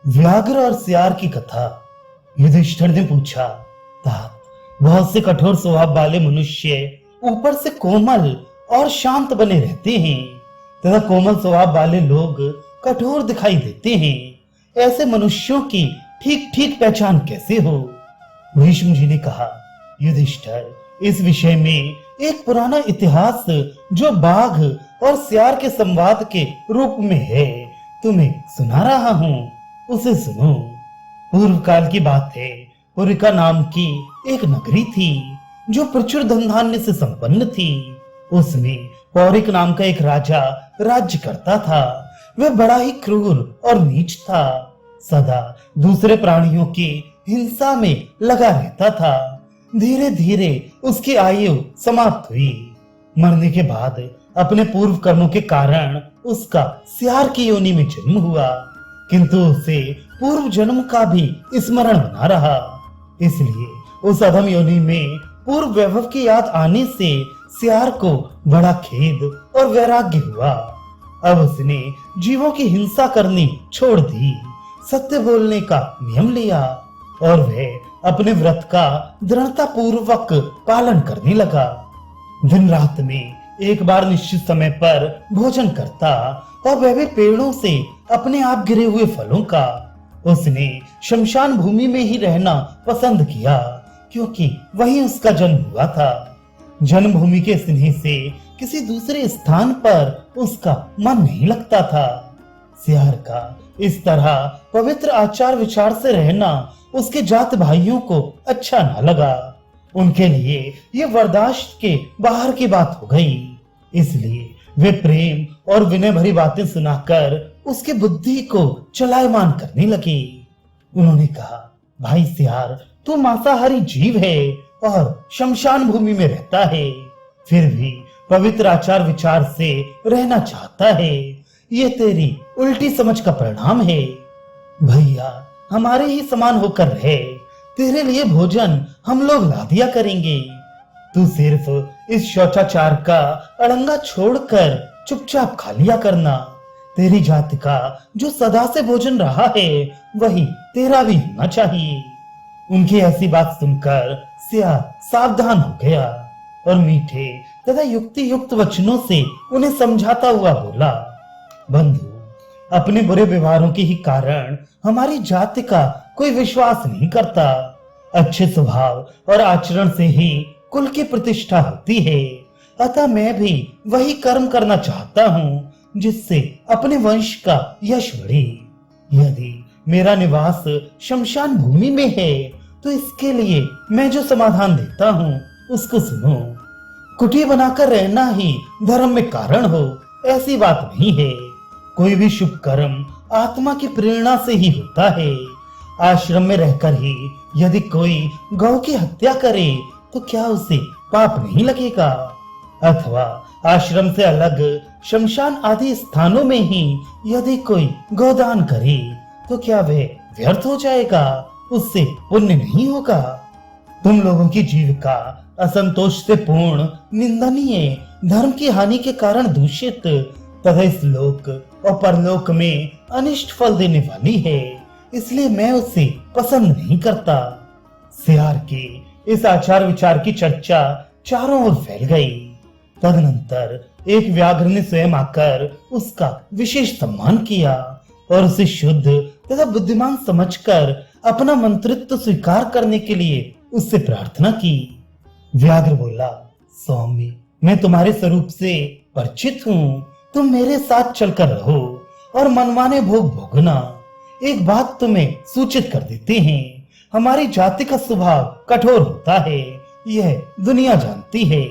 व्याघ्र और सियार की कथा। युधिष्ठिर ने पूछा, तात, बहुत से कठोर स्वभाव वाले मनुष्य ऊपर से कोमल और शांत बने रहते हैं तथा कोमल स्वभाव वाले लोग कठोर दिखाई देते हैं। ऐसे मनुष्यों की ठीक ठीक पहचान कैसे हो? भीष्म जी ने कहा, युधिष्ठिर, इस विषय में एक पुराना इतिहास जो बाघ और सियार के संवाद के रूप में है तुम्हें सुना रहा हूँ, उसे सुनो। पूर्व काल की बात है। पुरिका नाम की एक नगरी थी जो प्रचुर धन धान्य से संपन्न थी। उसमें पौरिक नाम का एक राजा राज्य करता था। वह बड़ा ही क्रूर और नीच था। सदा दूसरे प्राणियों की हिंसा में लगा रहता था। धीरे धीरे उसकी आयु समाप्त हुई। मरने के बाद अपने पूर्व कर्मों के कारण उसका सियार की योनि में जन्म हुआ, किंतु उसे पूर्व जन्म का भी स्मरण बना रहा। इसलिए उस अधम योनि में पूर्व वैभव की याद आने से सियार को बड़ा खेद और वैराग्य हुआ। अब उसने जीवों की हिंसा करनी छोड़ दी, सत्य बोलने का नियम लिया और वह अपने व्रत का दृढ़ता पूर्वक पालन करने लगा। दिन रात में एक बार निश्चित समय पर भोजन करता और वह भी पेड़ों से अपने आप गिरे हुए फलों का। उसने शमशान भूमि में ही रहना पसंद किया क्योंकि वहीं उसका जन्म हुआ था। जन्मभूमि के स्नेह से किसी दूसरे स्थान पर उसका मन नहीं लगता था। सियार का इस तरह पवित्र आचार विचार से रहना उसके जात भाइयों को अच्छा न लगा। उनके लिए ये बर्दाश्त के बाहर की बात हो गई। इसलिए वे प्रेम और विनय भरी बातें सुनाकर उसकी बुद्धि को चलायमान करने लगे। उन्होंने कहा, भाई सियार, तू मांसाहारी जीव है और शमशान भूमि में रहता है, फिर भी पवित्र आचार विचार से रहना चाहता है। ये तेरी उल्टी समझ का परिणाम है। भैया, हमारे ही समान होकर रहे, तेरे लिए भोजन हम लोग ला दिया करेंगे। तू सिर्फ इस शौचाचार का अड़ंगा छोड़कर चुपचाप खा लिया करना। तेरी जाति का जो सदा से भोजन रहा है वही तेरा भी होना चाहिए। उनकी ऐसी बात सुनकर सियार सावधान हो गया और मीठे तथा युक्ति युक्त वचनों से उन्हें समझाता हुआ बोला, बंधु, अपने बुरे व्यवहारों के ही कारण हमारी जाति का कोई विश्वास नहीं करता। अच्छे स्वभाव और आचरण से ही कुल की प्रतिष्ठा होती है। अतः मैं भी वही कर्म करना चाहता हूँ जिससे अपने वंश का यश बढ़े। यदि मेरा निवास शमशान भूमि में है तो इसके लिए मैं जो समाधान देता हूँ उसको सुनो। कुटी बनाकर रहना ही धर्म में कारण हो, ऐसी बात नहीं है। कोई भी शुभ कर्म आत्मा की प्रेरणा से ही होता है। आश्रम में रहकर ही यदि कोई गौ की हत्या करे तो क्या उसे पाप नहीं लगेगा? अथवा आश्रम से अलग शमशान आदि स्थानों में ही यदि कोई गोदान करे तो क्या वह व्यर्थ हो जाएगा? उससे पुण्य नहीं होगा? तुम लोगों की जीविका असंतोष से पूर्ण, निंदनीय, धर्म की हानि के कारण दूषित तथा इस लोक और परलोक में अनिष्ट फल देने वाली है। इसलिए मैं उसे पसंद नहीं करता। सियार के इस आचार विचार की चर्चा चारों ओर फैल गई। तदनंतर एक व्याघ्र ने स्वयं आकर उसका विशेष सम्मान किया और उसे शुद्ध तथा बुद्धिमान समझकर अपना मंत्रित्व स्वीकार करने के लिए उससे प्रार्थना की। व्याघ्र बोला, स्वामी, मैं तुम्हारे स्वरूप से परिचित हूँ। तुम मेरे साथ चलकर रहो और मनमाने भोग भोगना। एक बात तुम्हें सूचित कर देते हैं, हमारी जाति का स्वभाव कठोर होता है, यह दुनिया जानती है।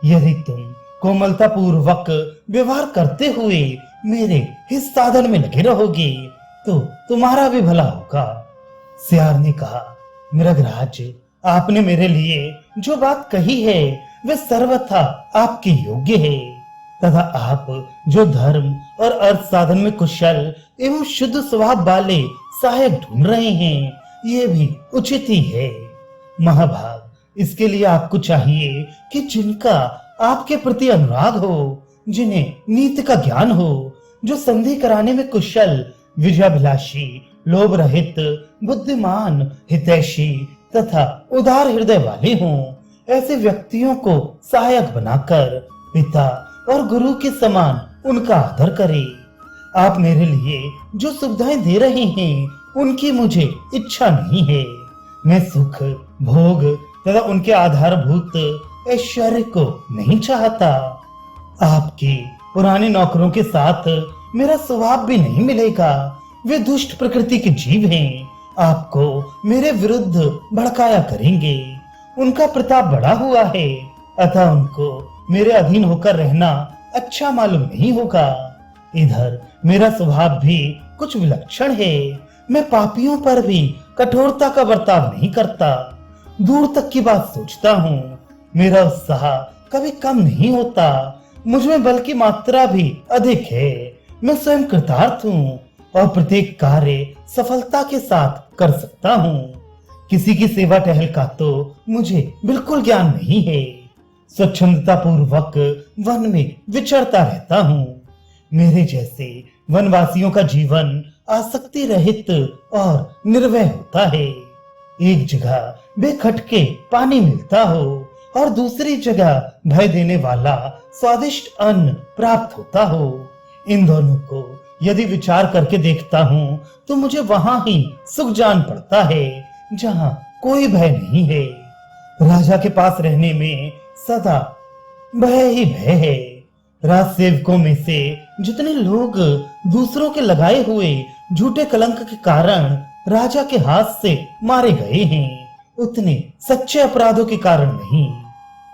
यदि तुम कोमलता पूर्वक व्यवहार करते हुए मेरे हित साधन में लगे रहोगे तो तुम्हारा भी भला होगा। सियार ने कहा, मृगराज, आपने मेरे लिए जो बात कही है वह सर्वथा आपके योग्य है तथा आप जो धर्म और अर्थ साधन में कुशल एवं शुद्ध स्वभाव वाले सहायक ढूंढ रहे हैं, ये भी उचित ही है। महाभाग, इसके लिए आपको चाहिए कि जिनका आपके प्रति अनुराग हो, जिन्हें नीति का ज्ञान हो, जो संधि कराने में कुशल विजयाभिलाषी, लोभ रहित, बुद्धिमान, हितैषी तथा उदार हृदय वाले हों, ऐसे व्यक्तियों को सहायक बनाकर पिता और गुरु के समान उनका आदर करें। आप मेरे लिए जो सुविधाएं दे रहे हैं उनकी मुझे इच्छा नहीं है। मैं सुख, भोग तथा उनके आधारभूत ऐश्वर्य को नहीं चाहता। आपके पुराने नौकरों के साथ मेरा स्वभाव भी नहीं मिलेगा। वे दुष्ट प्रकृति के जीव हैं, आपको मेरे विरुद्ध भड़काया करेंगे। उनका प्रताप बढ़ा हुआ है, अतः उनको मेरे अधीन होकर रहना अच्छा मालूम नहीं होगा। इधर मेरा स्वभाव भी कुछ विलक्षण है। मैं पापियों पर भी कठोरता का बर्ताव नहीं करता, दूर तक की बात सोचता हूँ। मेरा उत्साह कभी कम नहीं होता, मुझमें बल की मात्रा भी अधिक है। मैं स्वयं कृतार्थ हूँ और प्रत्येक कार्य सफलता के साथ कर सकता हूँ। किसी की सेवा टहल का तो मुझे बिल्कुल ज्ञान नहीं है। स्वच्छंदता पूर्वक वन में विचरता रहता हूँ। मेरे जैसे वनवासियों का जीवन आसक्ति रहित और निर्भय होता है। एक जगह बेखटके पानी मिलता हो और दूसरी जगह भय देने वाला स्वादिष्ट अन्न प्राप्त होता हो। इन दोनों को यदि विचार करके देखता हूँ तो मुझे वहां ही सुख जान पड़ता है जहाँ कोई भय नहीं है। राजा के पास रहने में सदा भय ही भय है। राज सेवकों में से जितने लोग दूसरों के लगाए हुए झूठे कलंक के कारण राजा के हाथ से मारे गए हैं, उतने सच्चे अपराधों के कारण नहीं।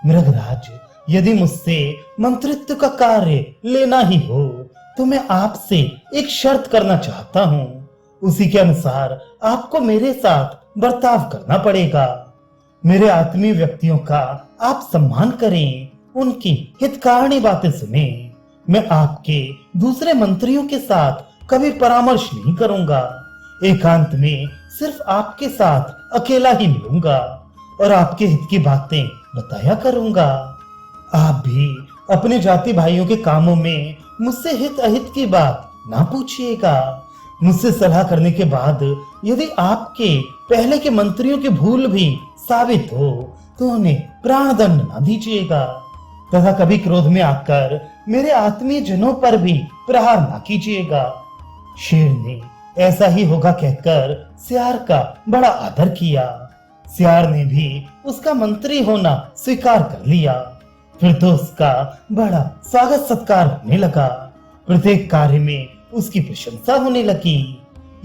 मृगराज, यदि मुझसे मंत्रित्व का कार्य लेना ही हो तो मैं आपसे एक शर्त करना चाहता हूँ। उसी के अनुसार आपको मेरे साथ बर्ताव करना पड़ेगा। मेरे आत्मीय व्यक्तियों का आप सम्मान करें, उनकी हितकारिणी बातें सुने। मैं आपके दूसरे मंत्रियों के साथ कभी परामर्श नहीं करूंगा। एकांत में सिर्फ आपके साथ अकेला ही मिलूंगा और आपके हित की बातें बताया करूंगा। आप भी अपने जाति भाइयों के कामों में मुझसे हित अहित की बात ना पूछिएगा। मुझसे सलाह करने के बाद यदि आपके पहले के मंत्रियों की भूल भी साबित हो तो उन्हें प्राणदंड ना दीजिएगा तथा कभी क्रोध में आकर मेरे आत्मीय जनों पर भी प्रहार ना कीजिएगा। शेर ने ऐसा ही होगा कहकर सियार का बड़ा आदर किया। सियार ने भी उसका मंत्री होना स्वीकार कर लिया। फिर तो उसका बड़ा स्वागत सत्कार होने लगा। प्रत्येक कार्य में उसकी प्रशंसा होने लगी।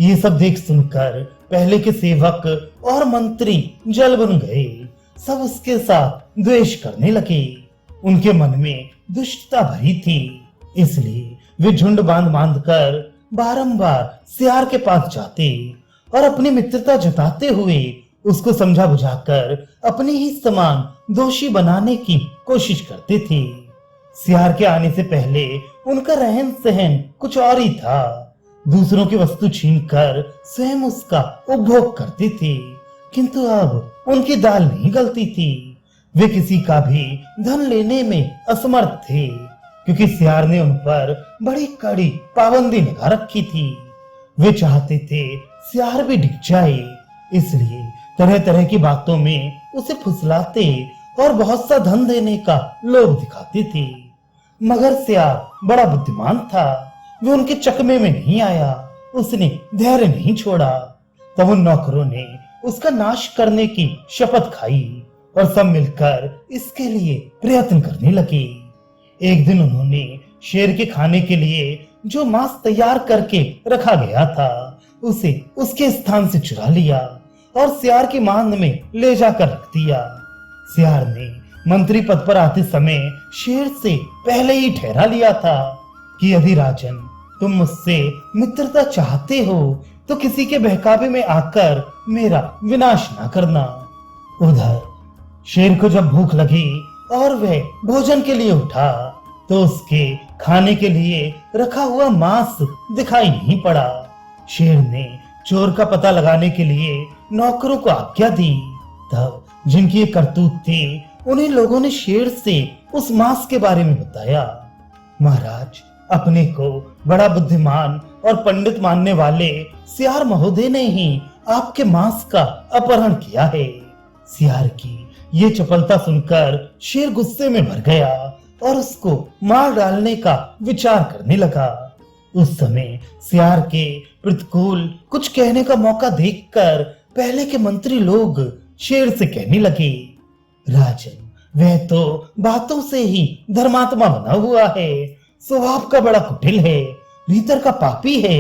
ये सब देख सुनकर पहले के सेवक और मंत्री जल बन गए। सब उसके साथ द्वेष करने लगे। उनके मन में दुष्टता भरी थी, इसलिए वे झुंड बांध बांध कर बारंबार सियार के पास जाते और अपनी मित्रता जताते हुए उसको समझा बुझाकर अपने ही समान दोषी बनाने की कोशिश करते थे। सियार के आने से पहले उनका रहन सहन कुछ और ही था। दूसरों की वस्तु छीनकर स्वयं उसका उपभोग करते थे, किंतु अब उनकी दाल नहीं गलती थी। वे किसी का भी धन लेने में असमर्थ थे, क्योंकि सियार ने उन पर बड़ी कड़ी पाबंदी लगा रखी थी। वे चाहते थे सियार भी डिग जाए, इसलिए तरह तरह की बातों में उसे फुसलाते और बहुत सा धन देने का लोभ दिखाते थे। मगर सियार बड़ा बुद्धिमान था, वे उनके चकमे में नहीं आया। उसने धैर्य नहीं छोड़ा। तब उन नौकरों ने उसका नाश करने की शपथ खाई और सब मिलकर इसके लिए प्रयत्न करने लगे। एक दिन उन्होंने शेर के खाने के लिए जो मांस तैयार करके रखा गया था उसे उसके स्थान से चुरा लिया और सियार की मांद में ले जाकर रख दिया। सियार ने मंत्री पद पर आते समय शेर से पहले ही ठहरा लिया था कि यदि राजन तुम मुझसे मित्रता चाहते हो तो किसी के बहकावे में आकर मेरा विनाश ना करना। उधर शेर को जब भूख लगी और वह भोजन के लिए उठा तो उसके खाने के लिए रखा हुआ मांस दिखाई नहीं पड़ा। शेर ने चोर का पता लगाने के लिए नौकरों को आज्ञा दी। तब जिनकी ये करतूत थी उन्हीं लोगों ने शेर से उस मांस के बारे में बताया। महाराज, अपने को बड़ा बुद्धिमान और पंडित मानने वाले सियार महोदय ने ही आपके मांस का अपहरण किया है। सियार की ये चपलता सुनकर शेर गुस्से में भर गया और उसको मार डालने का विचार करने लगा। उस समय सियार के प्रतिकूल कुछ कहने का मौका देखकर पहले के मंत्री लोग शेर से कहने लगे, राजन, वह तो बातों से ही धर्मात्मा बना हुआ है, स्वभाव का बड़ा कुटिल है, भीतर का पापी है,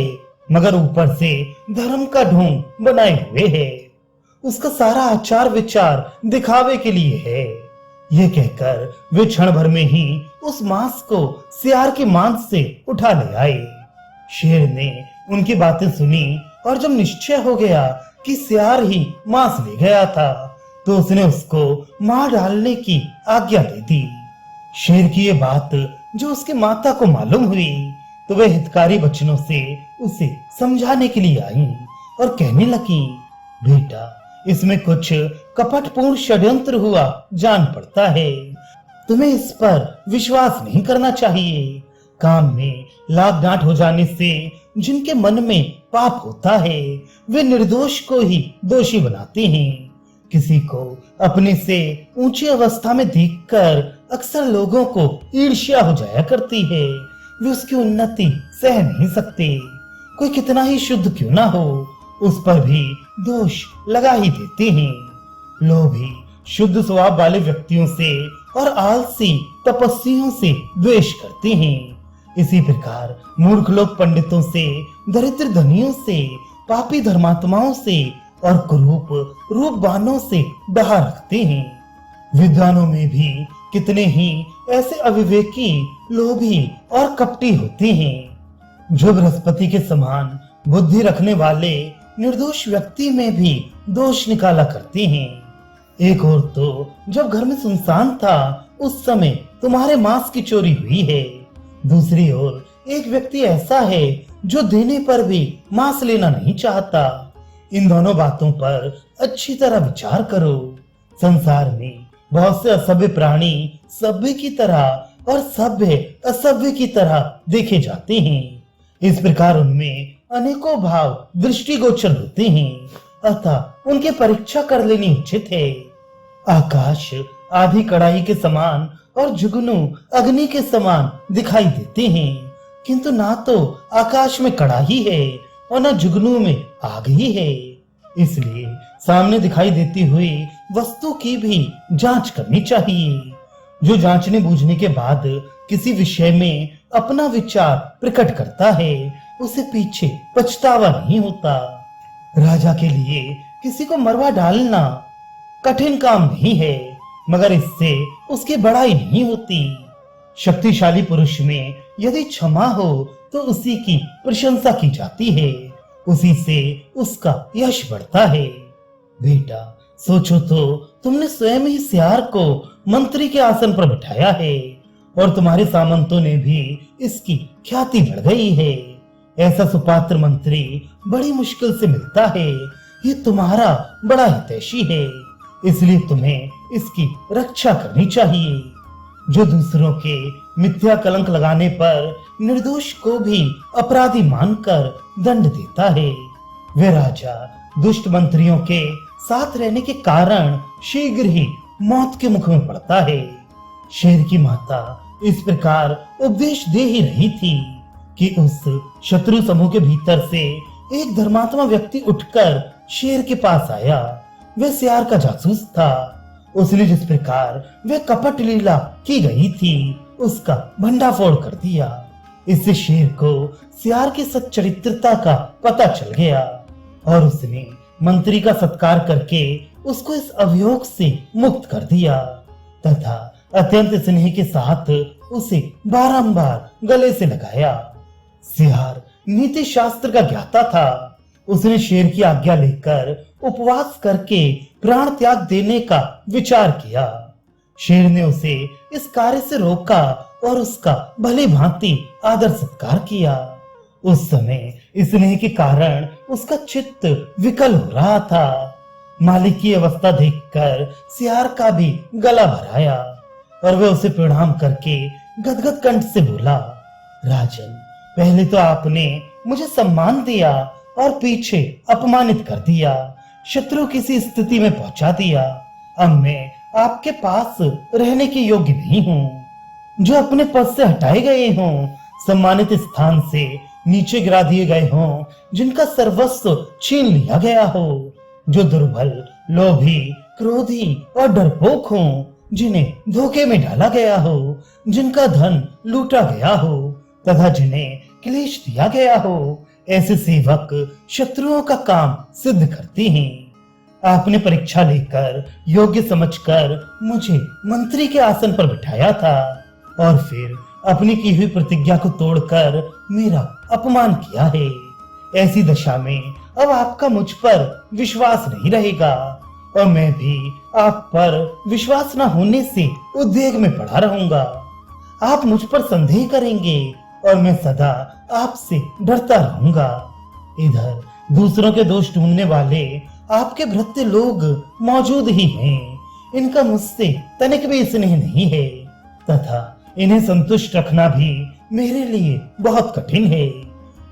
मगर ऊपर से धर्म का ढोंग बनाए हुए है। उसका सारा आचार विचार दिखावे के लिए है। ये कहकर वे क्षण भर में ही उस मांस को सियार के मांस से उठा ले आए। शेर ने उनकी बातें सुनी और जब निश्चय हो गया कि सियार ही मांस ले गया था, तो उसने उसको मार डालने की आज्ञा दे दी। शेर की ये बात जो उसके माता को मालूम हुई, तो वह हितकारी वचनों से उसे समझाने के लिए आई और कहने लगी, बेटा, इसमें कुछ कपटपूर्ण षड्यंत्र हुआ जान पड़ता है। तुम्हें इस पर विश्वास नहीं करना चाहिए। काम में लाग डांट हो जाने से जिनके मन में पाप होता है, वे निर्दोष को ही दोषी बनाते हैं। किसी को अपने से ऊंची अवस्था में देखकर अक्सर लोगों को ईर्ष्या हो जाया करती है। वे उसकी उन्नति सह नहीं सकते। कोई कितना ही शुद्ध क्यों ना हो, उस पर भी दोष लगा ही देते हैं। लोभी शुद्ध स्वभाव वाले व्यक्तियों से और आलसी तपस्वियों से द्वेष करते हैं। इसी प्रकार मूर्ख लोग पंडितों से, दरिद्र धनियों से, पापी धर्मात्माओं से और कुरूप रूपवानों से डहा रखते हैं। विद्वानों में भी कितने ही ऐसे अविवेकी, लोभी और कपटी होते हैं, जो बृहस्पति के समान बुद्धि रखने वाले निर्दोष व्यक्ति में भी दोष निकाला करते हैं। एक और तो जब घर में सुनसान था, उस समय तुम्हारे मांस की चोरी हुई है। दूसरी ओर एक व्यक्ति ऐसा है जो देने पर भी मांस लेना नहीं चाहता। इन दोनों बातों पर अच्छी तरह विचार करो। संसार में बहुत से असभ्य प्राणी सभ्य की तरह और सभ्य असभ्य की तरह देखे जाते हैं। इस प्रकार उनमें अनेकों भाव दृष्टिगोचर होते हैं, अतः उनकी परीक्षा कर लेनी उचित है। आकाश आधी कड़ाही के समान और जुगनू अग्नि के समान दिखाई देते हैं, किंतु ना तो आकाश में कड़ाही है और न जुगनू में आग ही है। इसलिए सामने दिखाई देती हुई वस्तु की भी जांच करनी चाहिए। जो जांचने बूझने के बाद किसी विषय में अपना विचार प्रकट करता है, उसे पीछे पछतावा नहीं होता। राजा के लिए किसी को मरवा डालना कठिन काम नहीं है, मगर इससे उसकी बड़ाई नहीं होती। शक्तिशाली पुरुष में यदि क्षमा हो तो उसी की प्रशंसा की जाती है, उसी से उसका यश बढ़ता है। बेटा, सोचो तो, तुमने स्वयं ही सियार को मंत्री के आसन पर बिठाया है और तुम्हारे सामंतों ने भी इसकी ख्याति बढ़ गई है। ऐसा सुपात्र मंत्री बड़ी मुश्किल से मिलता है। ये तुम्हारा बड़ा हितैषी है, इसलिए तुम्हें इसकी रक्षा करनी चाहिए। जो दूसरों के मिथ्या कलंक लगाने पर निर्दोष को भी अपराधी मानकर दंड देता है, वे राजा दुष्ट मंत्रियों के साथ रहने के कारण शीघ्र ही मौत के मुख में पड़ता है। शेर की माता इस प्रकार उपदेश दे ही रही थी कि उस शत्रु समूह के भीतर से एक धर्मात्मा व्यक्ति उठकर शेर के पास आया। वह सियार का जासूस था। उसने जिस प्रकार वह कपट लीला की गई थी, उसका भंडाफोड़ कर दिया। इससे शेर को सियार की सच्चरित्रता का पता चल गया और उसने मंत्री का सत्कार करके उसको इस अभियोग से मुक्त कर दिया तथा अत्यंत स्नेह के साथ उसे बारंबार गले से लगाया। सियार नीति शास्त्र का ज्ञाता था। उसने शेर की आज्ञा लेकर उपवास करके प्राण त्याग देने का विचार किया। शेर ने उसे इस कार्य से रोका और उसका भली भांति आदर सत्कार किया। उस समय स्नेह के कारण उसका चित्त विकल हो रहा था। मालिक की अवस्था देखकर सियार का भी गला भर आया और वह उसे प्रणाम करके गदगद कंठ से बोला, राजन, पहले तो आपने मुझे सम्मान दिया और पीछे अपमानित कर दिया, शत्रु की सी स्थिति में पहुंचा दिया। अब मैं आपके पास रहने के योग्य नहीं हूँ। जो अपने पद से हटाए गए हों, सम्मानित स्थान से नीचे गिरा दिए गए हों, जिनका सर्वस्व छीन लिया गया हो, जो दुर्बल, लोभी, क्रोधी और डरपोक हों, जिन्हें धोखे में डाला गया हो, जिनका धन लूटा गया हो तथा जिन्हें क्लेश दिया गया हो, ऐसे सेवक शत्रुओं का काम सिद्ध करते हैं। आपने परीक्षा लेकर योग्य समझकर मुझे मंत्री के आसन पर बिठाया था और फिर अपनी की हुई प्रतिज्ञा को तोड़कर मेरा अपमान किया है। ऐसी दशा में अब आपका मुझ पर विश्वास नहीं रहेगा और मैं भी आप पर विश्वास न होने से उद्वेग में पड़ा रहूंगा। आप मुझ पर संदेह करेंगे और मैं सदा आपसे डरता रहूंगा। इधर दूसरों के दोष ढूंढने वाले आपके भृत्य लोग मौजूद ही हैं। इनका मुझसे तनिक भी स्नेह नहीं है तथा इन्हें संतुष्ट रखना भी मेरे लिए बहुत कठिन है।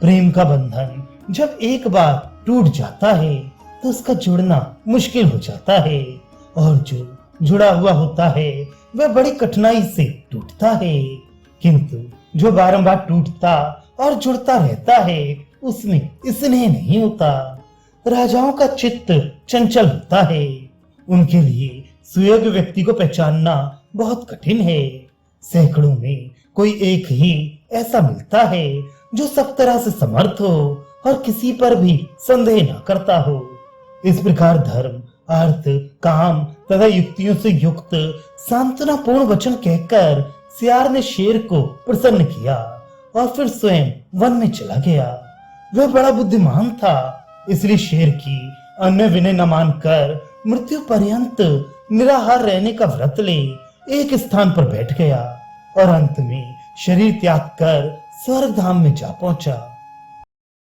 प्रेम का बंधन जब एक बार टूट जाता है तो उसका जुड़ना मुश्किल हो जाता है और जो जुड़ा हुआ होता है वह बड़ी कठिनाई से टूटता है, किंतु जो बारंबार टूटता और जुड़ता रहता है उसमें स्नेह नहीं होता। राजाओं का चित्त चंचल होता है, उनके लिए सुयोग्य व्यक्ति को पहचानना बहुत कठिन है। सैकड़ों में कोई एक ही ऐसा मिलता है जो सब तरह से समर्थ हो और किसी पर भी संदेह न करता हो। इस प्रकार धर्म, अर्थ, काम तथा युक्तियों से युक्त सांत्वनापूर्ण वचन कहकर सियार ने शेर को प्रसन्न किया और फिर स्वयं वन में चला गया। वह बड़ा बुद्धिमान था, इसलिए शेर की अन्य विनय न मानकर मृत्यु पर्यंत निराहार रहने का व्रत ले एक स्थान पर बैठ गया और अंत में शरीर त्याग कर स्वर्ग धाम में जा पहुंचा।